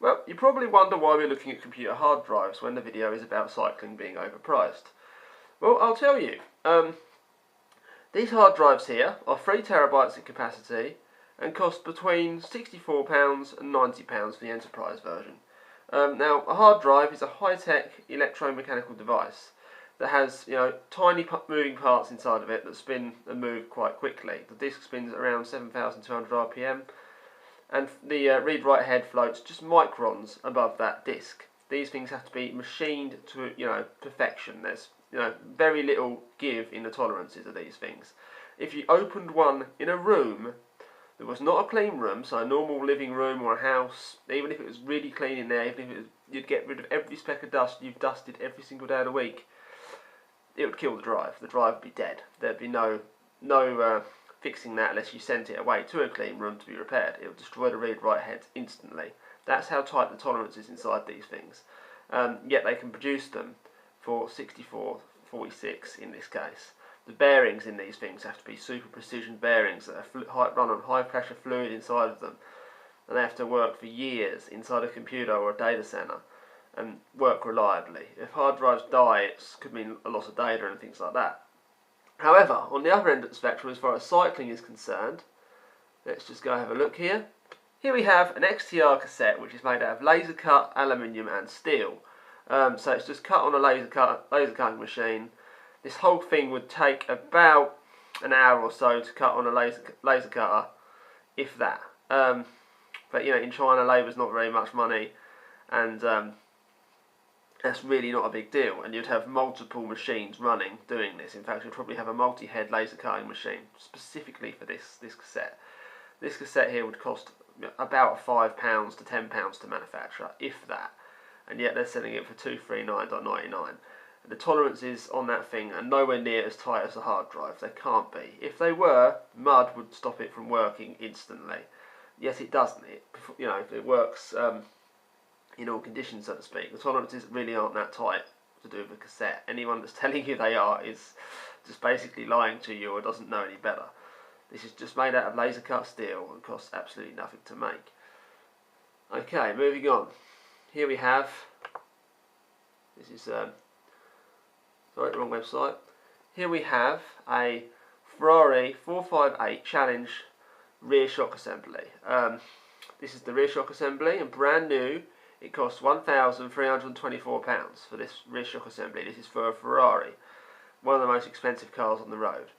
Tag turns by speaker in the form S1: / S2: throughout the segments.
S1: Well, you probably wonder why we're looking at computer hard drives when the video is about cycling being overpriced. Well, I'll tell you. These hard drives here are 3 terabytes in capacity and cost between £64 and £90 for the enterprise version. Now, a hard drive is a high-tech electromechanical device that has, tiny moving parts inside of it that spin and move quite quickly. The disk spins at around 7,200 RPM, and the read-write head floats just microns above that disk. These things have to be machined to, perfection. There's, very little give in the tolerances of these things. If you opened one in a room that was not a clean room, so a normal living room or a house, even if it was really clean in there, even if you'd get rid of every speck of dust you've dusted every single day of the week, it would kill the drive. The drive would be dead. There'd be no fixing that unless you sent it away to a clean room to be repaired. It would destroy the read-write heads instantly. That's how tight the tolerance is inside these things. Yet they can produce them for 64.46 in this case. The bearings in these things have to be super precision bearings that are run on high pressure fluid inside of them, and they have to work for years inside a computer or a data center and work reliably. If hard drives die, it could mean a loss of data and things like that. However, on the other end of the spectrum, as far as cycling is concerned, let's just go have a look here. Here we have an XTR cassette which is made out of laser cut aluminium and steel. So it's just cut on a laser cutting machine. This whole thing would take about an hour or so to cut on a laser cutter, if that. But in China, labour's not very much money, and that's really not a big deal. And you'd have multiple machines running doing this. In fact, you'd probably have a multi-head laser cutting machine specifically for this cassette. This cassette here would cost about £5 to £10 to manufacture, if that. And yet they're selling it for $239.99. The tolerances on that thing are nowhere near as tight as a hard drive. They can't be. If they were, mud would stop it from working instantly. Yet it doesn't. It works in all conditions, so to speak. The tolerances really aren't that tight to do with a cassette. Anyone that's telling you they are is just basically lying to you or doesn't know any better. This is just made out of laser cut steel and costs absolutely nothing to make. Okay, moving on. Here we have, this is, sorry, wrong website. Here we have a Ferrari 458 Challenge rear shock assembly. This is the rear shock assembly, and brand new, it costs £1,324 for this rear shock assembly. This is for a Ferrari, one of the most expensive cars on the road.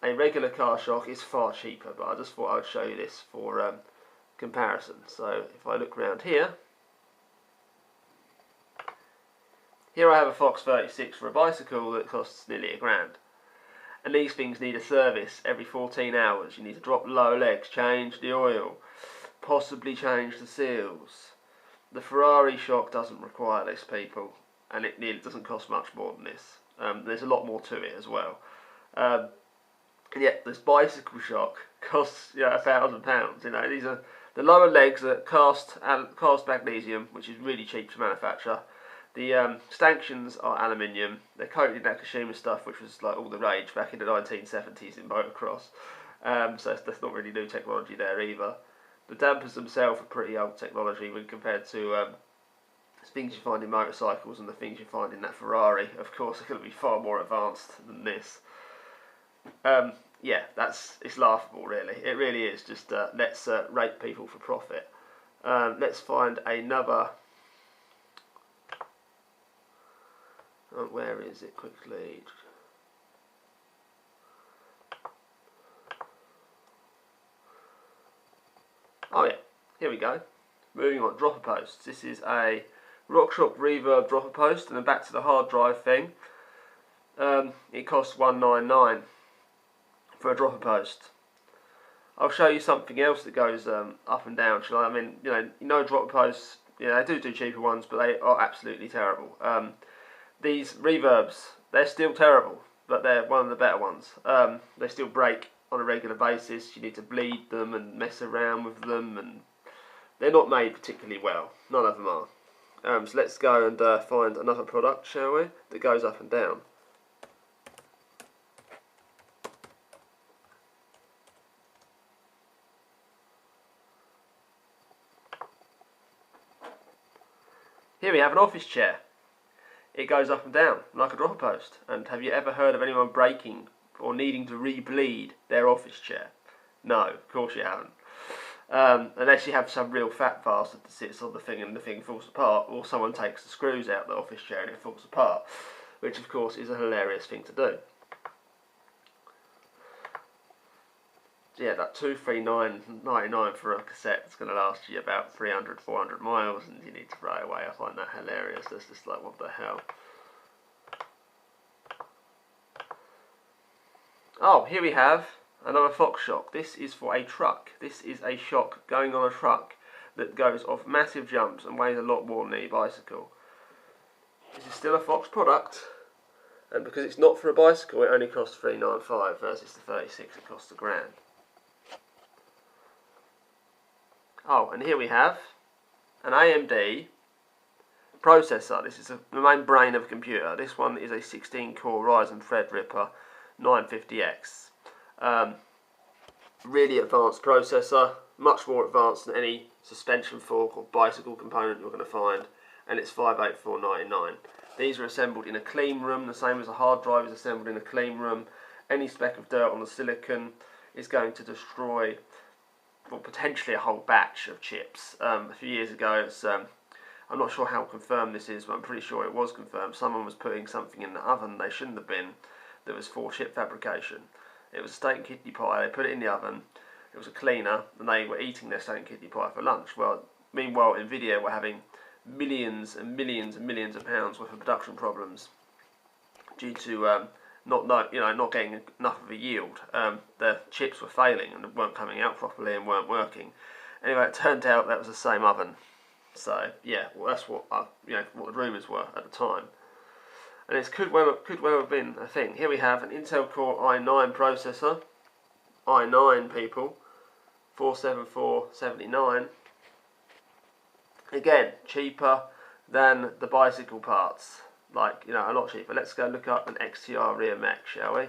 S1: A regular car shock is far cheaper, but I just thought I would show you this for comparison. So if I look around here, here I have a Fox 36 for a bicycle that costs nearly £1,000. And these things need a service every 14 hours. You need to drop the lower legs, change the oil, possibly change the seals. The Ferrari shock doesn't require this, people, and it nearly doesn't cost much more than this. There's a lot more to it as well. And yet this bicycle shock costs £1,000. These are the lower legs are cast magnesium, which is really cheap to manufacture. The stanchions are aluminium. They're coated in Nakashima stuff, which was like all the rage back in the 1970s in motocross. So that's not really new technology there either. The dampers themselves are pretty old technology when compared to things you find in motorcycles, and the things you find in that Ferrari, of course, are going to be far more advanced than this. Yeah, it's laughable, really. It really is. Just let's rape people for profit. Let's find another. Where is it quickly? Oh yeah, here we go. Moving on, dropper posts. This is a RockShox Reverb dropper post, and then back to the hard drive thing. It costs $199 for a dropper post. I'll show you something else that goes up and down. I mean, dropper posts. They do cheaper ones, but they are absolutely terrible. These reverbs, they're still terrible, but they're one of the better ones. They still break on a regular basis. You need to bleed them and mess around with them, and they're not made particularly well. None of them are. So let's go and find another product, shall we, that goes up and down. Here we have an office chair. It goes up and down like a dropper post. And have you ever heard of anyone breaking or needing to re-bleed their office chair? No, of course you haven't. Unless you have some real fat bastard that sits on the thing and the thing falls apart, or someone takes the screws out of the office chair and it falls apart, which of course is a hilarious thing to do. So yeah, that $239.99 for a cassette is going to last you about 300-400 miles, and you need to throw it away. I find that hilarious. That's just like, what the hell. Oh, here we have another Fox shock. This is for a truck. This is a shock going on a truck that goes off massive jumps and weighs a lot more than a bicycle. This is still a Fox product, and because it's not for a bicycle, it only costs $395 versus the 36 it costs £1,000. Oh, and here we have an AMD processor. This is the main brain of a computer. This one is a 16-core Ryzen Threadripper 950X. Really advanced processor, much more advanced than any suspension fork or bicycle component you're going to find, and it's $584.99. These are assembled in a clean room, the same as a hard drive is assembled in a clean room. Any speck of dirt on the silicon is going to destroy, well, potentially a whole batch of chips. A few years ago, I'm not sure how confirmed this is, but I'm pretty sure it was confirmed. Someone was putting something in the oven they shouldn't have been. That was for chip fabrication. It was a steak and kidney pie. They put it in the oven. It was a cleaner, and they were eating their steak and kidney pie for lunch. Well, meanwhile, Nvidia were having millions and millions and millions of pounds worth of production problems due to not getting enough of a yield. The chips were failing and weren't coming out properly and weren't working. Anyway, it turned out that was the same oven. So yeah, well, that's what what the rumours were at the time. And it could well have been a thing. Here we have an Intel Core i9 processor. i9 people, 47479. Again, cheaper than the bicycle parts. Like, a lot cheaper. Let's go look up an XTR rear mech, shall we?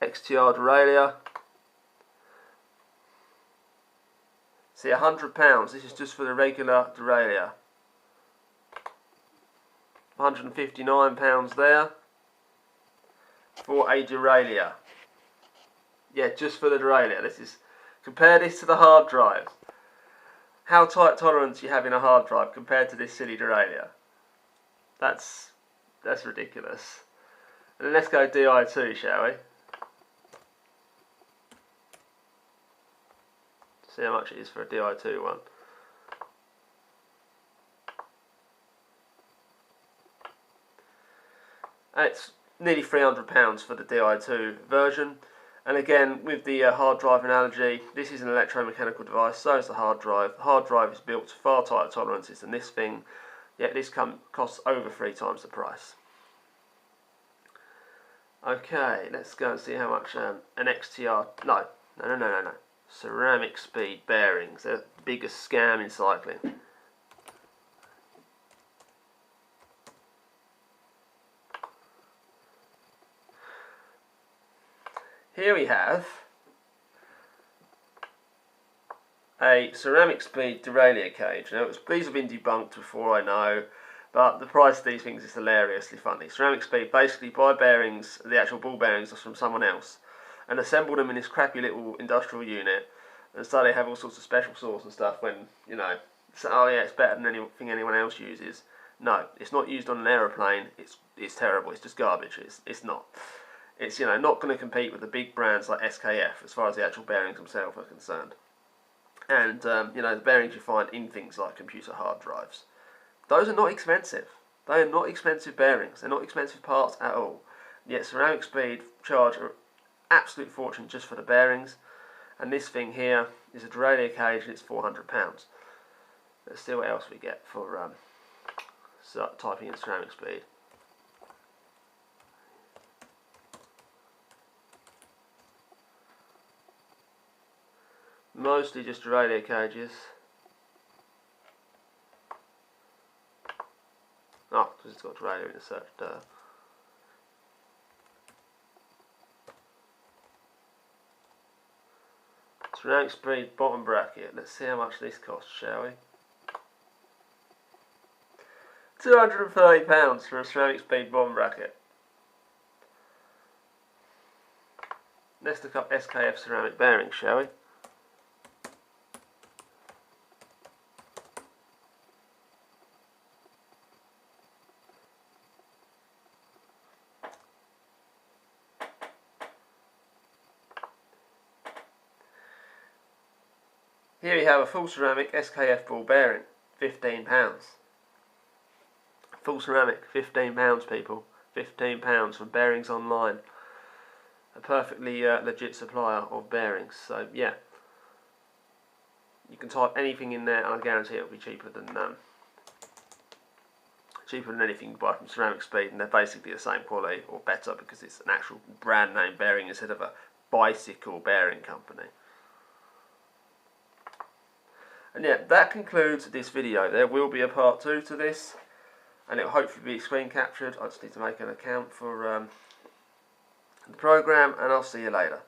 S1: XTR derailleur. See, £100. This is just for the regular derailleur. £159 there for a derailleur. Yeah, just for the derailleur. Compare this to the hard drive. How tight tolerance you have in a hard drive compared to this silly derailleur. That's ridiculous. And then let's go Di2, shall we? See how much it is for a Di2 one. It's nearly £300 for the Di2 version. And again, with the hard drive analogy, this is an electromechanical device, so is the hard drive. The hard drive is built to far tighter tolerances than this thing, yet this costs over 3 times the price. Okay, let's go and see how much an XTR... No. Ceramic speed bearings. They're the biggest scam in cycling. Here we have a ceramic speed derailleur cage. Now, these have been debunked before, I know, but the price of these things is hilariously funny. Ceramic speed, basically buy bearings, the actual ball bearings are from someone else, and assemble them in this crappy little industrial unit, and so they have all sorts of special sauce and stuff when, so, oh yeah, it's better than anything anyone else uses. No, it's not used on an aeroplane, it's terrible, it's just garbage, it's not. It's not going to compete with the big brands like SKF as far as the actual bearings themselves are concerned. And the bearings you find in things like computer hard drives, those are not expensive. They are not expensive bearings. They're not expensive parts at all. Yet Ceramic Speed charge an absolute fortune just for the bearings. And this thing here is a derailleur cage and it's £400. Let's see what else we get for typing in Ceramic Speed. Mostly just derailleur cages. Oh, because it's got derailleur in the search there. Ceramic speed bottom bracket. Let's see how much this costs, shall we? £230 for a ceramic speed bottom bracket. Let's look up SKF ceramic bearings, shall we? Here we have a full ceramic SKF ball bearing, £15. Full ceramic, £15 people, £15 from Bearings Online. A perfectly legit supplier of bearings, so yeah. You can type anything in there and I guarantee it'll be cheaper than anything you buy from Ceramic Speed, and they're basically the same quality or better because it's an actual brand name bearing instead of a bicycle bearing company. And yeah, that concludes this video. There will be a part 2 to this, and it will hopefully be screen captured. I just need to make an account for the program, and I'll see you later.